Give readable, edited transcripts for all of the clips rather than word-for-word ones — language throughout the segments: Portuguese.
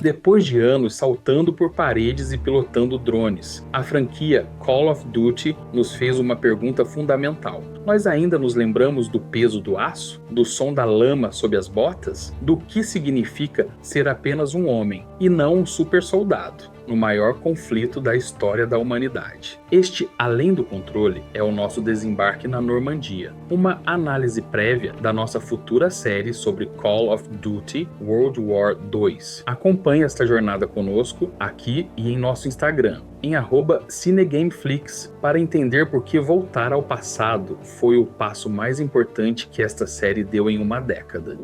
Depois de anos saltando por paredes e pilotando drones, a franquia Call of Duty nos fez uma pergunta fundamental. Nós ainda nos lembramos do peso do aço? Do som da lama sob as botas? Do que significa ser apenas um homem e não um super soldado no maior conflito da história da humanidade? Este Além do Controle é o nosso desembarque na Normandia, uma análise prévia da nossa futura série sobre Call of Duty World War II. Acompanhe esta jornada conosco aqui e em nosso Instagram, em @cinegameflix, para entender por que voltar ao passado foi o passo mais importante que esta série deu em uma década.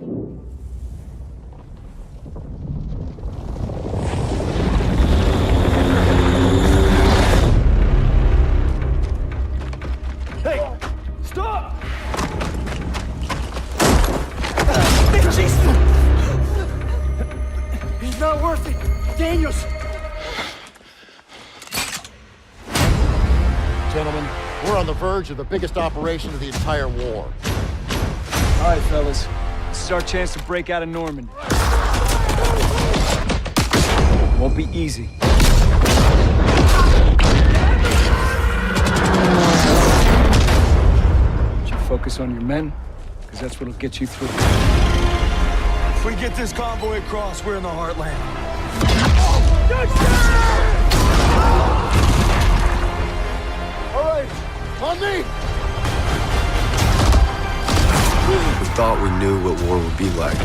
Hey! Stop! He's not worth it! Daniels! Gentlemen, we're on the verge of the biggest operation of the entire war. All right, fellas. This is our chance to break out of Normandy. Won't be easy. But you focus on your men, because that's what'll get you through. If we get this convoy across, we're in the heartland. All right, on me! We thought we knew what war would be like.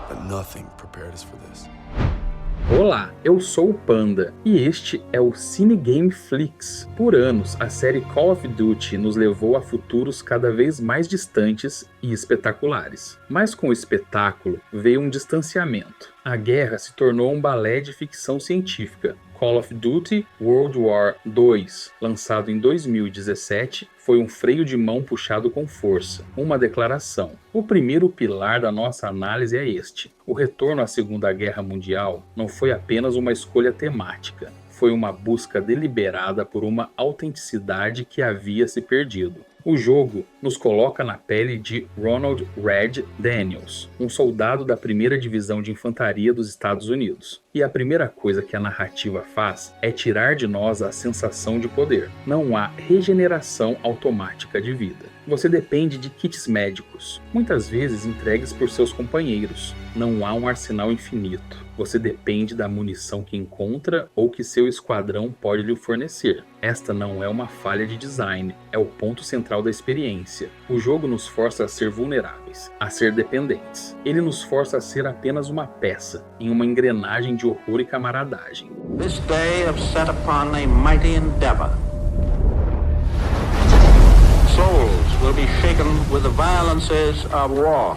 But nothing prepared us for this. Olá, eu sou o Panda e este é o Cinegameflix. Por anos, a série Call of Duty nos levou a futuros cada vez mais distantes e espetaculares. Mas com o espetáculo veio um distanciamento. A guerra se tornou um balé de ficção científica. Call of Duty World War II, lançado em 2017, foi um freio de mão puxado com força, uma declaração. O primeiro pilar da nossa análise é este. O retorno à Segunda Guerra Mundial não foi apenas uma escolha temática, foi uma busca deliberada por uma autenticidade que havia se perdido. O jogo nos coloca na pele de Ronald Red Daniels, um soldado da 1ª Divisão de Infantaria dos Estados Unidos. E a primeira coisa que a narrativa faz é tirar de nós a sensação de poder. Não há regeneração automática de vida. Você depende de kits médicos, muitas vezes entregues por seus companheiros. Não há um arsenal infinito. Você depende da munição que encontra ou que seu esquadrão pode lhe fornecer. Esta não é uma falha de design, é o ponto central da experiência. O jogo nos força a ser vulneráveis, a ser dependentes. Ele nos força a ser apenas uma peça em uma engrenagem de horror e camaradagem. This day have set upon a mighty endeavor. Souls will be shaken with the violences of war.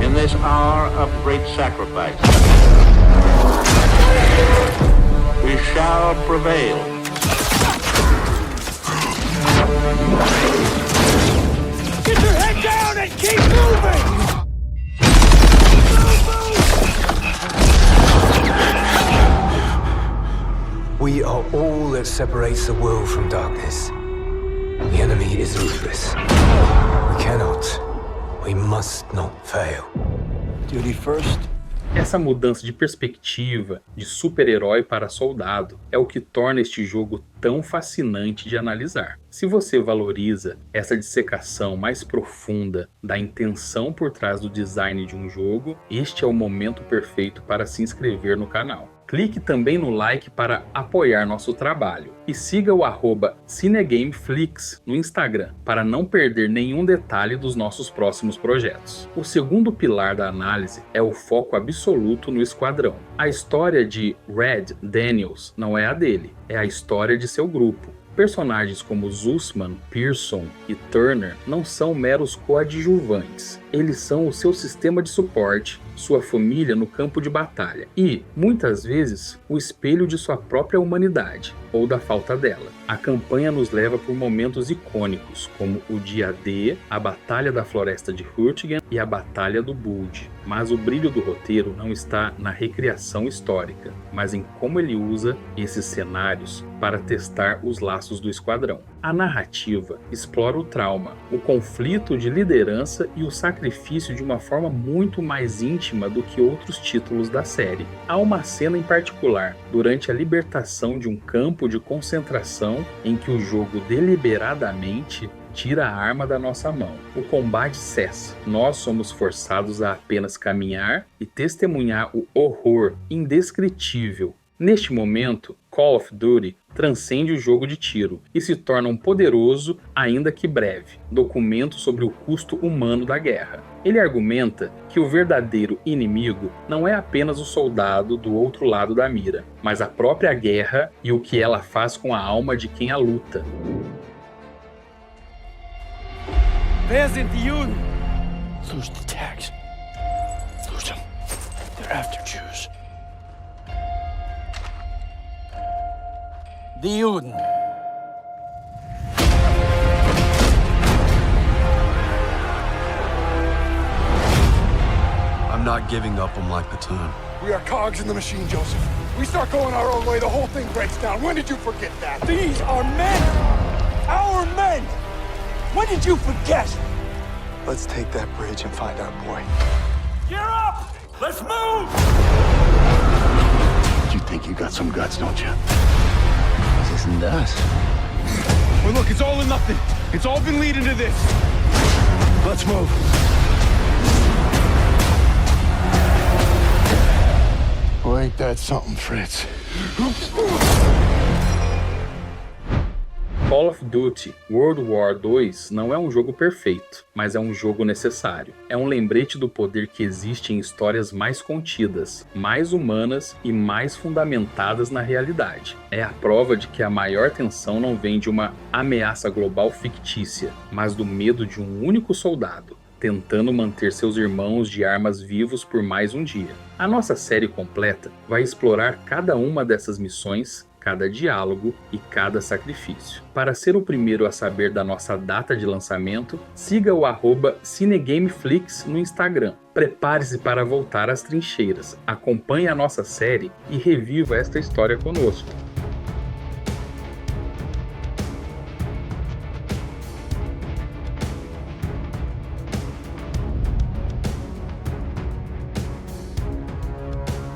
In this hour of great sacrifice, we shall prevail. Get your head down and keep moving! We are all that separates the world from darkness. The enemy is ruthless. We must not fail. Duty first. Essa mudança de perspectiva de super-herói para soldado é o que torna este jogo tão fascinante de analisar. Se você valoriza essa dissecação mais profunda da intenção por trás do design de um jogo, este é o momento perfeito para se inscrever no canal. Clique também no like para apoiar nosso trabalho e siga o @cinegameflix no Instagram para não perder nenhum detalhe dos nossos próximos projetos. O segundo pilar da análise é o foco absoluto no esquadrão. A história de Red Daniels não é a dele, é a história de seu grupo. Personagens como Zussman, Pearson e Turner não são meros coadjuvantes. Eles são o seu sistema de suporte, sua família no campo de batalha e, muitas vezes, o espelho de sua própria humanidade, ou da falta dela. A campanha nos leva por momentos icônicos, como o Dia D, a Batalha da Floresta de Hurtgen e a Batalha do Bulge. Mas o brilho do roteiro não está na recriação histórica, mas em como ele usa esses cenários para testar os laços do esquadrão. A narrativa explora o trauma, o conflito de liderança e o sacrifício de uma forma muito mais íntima do que outros títulos da série. Há uma cena em particular, durante a libertação de um campo de concentração, em que o jogo deliberadamente tira a arma da nossa mão. O combate cessa. Nós somos forçados a apenas caminhar e testemunhar o horror indescritível. Neste momento, Call of Duty transcende o jogo de tiro e se torna um poderoso, ainda que breve, documento sobre o custo humano da guerra. Ele argumenta que o verdadeiro inimigo não é apenas o soldado do outro lado da mira, mas a própria guerra e o que ela faz com a alma de quem a luta. Wer sind die Juden? Lose the tags. Lose them. They're after Jews. Die Juden. I'm not giving up on my platoon. We are cogs in the machine, Joseph. We start going our own way, the whole thing breaks down. When did you forget that? These are men! Our men! When did you forget? Let's take that bridge and find our boy. Gear up! Let's move! You think you got some guts, don't you? Was isn't das? Well, look, it's all or nothing. It's all been leading to this. Let's move. Well, ain't that something, Fritz? Call of Duty World War II não é um jogo perfeito, mas é um jogo necessário. É um lembrete do poder que existe em histórias mais contidas, mais humanas e mais fundamentadas na realidade. É a prova de que a maior tensão não vem de uma ameaça global fictícia, mas do medo de um único soldado, tentando manter seus irmãos de armas vivos por mais um dia. A nossa série completa vai explorar cada uma dessas missões, cada diálogo e cada sacrifício. Para ser o primeiro a saber da nossa data de lançamento, siga o @cinegameflix no Instagram. Prepare-se para voltar às trincheiras, acompanhe a nossa série e reviva esta história conosco.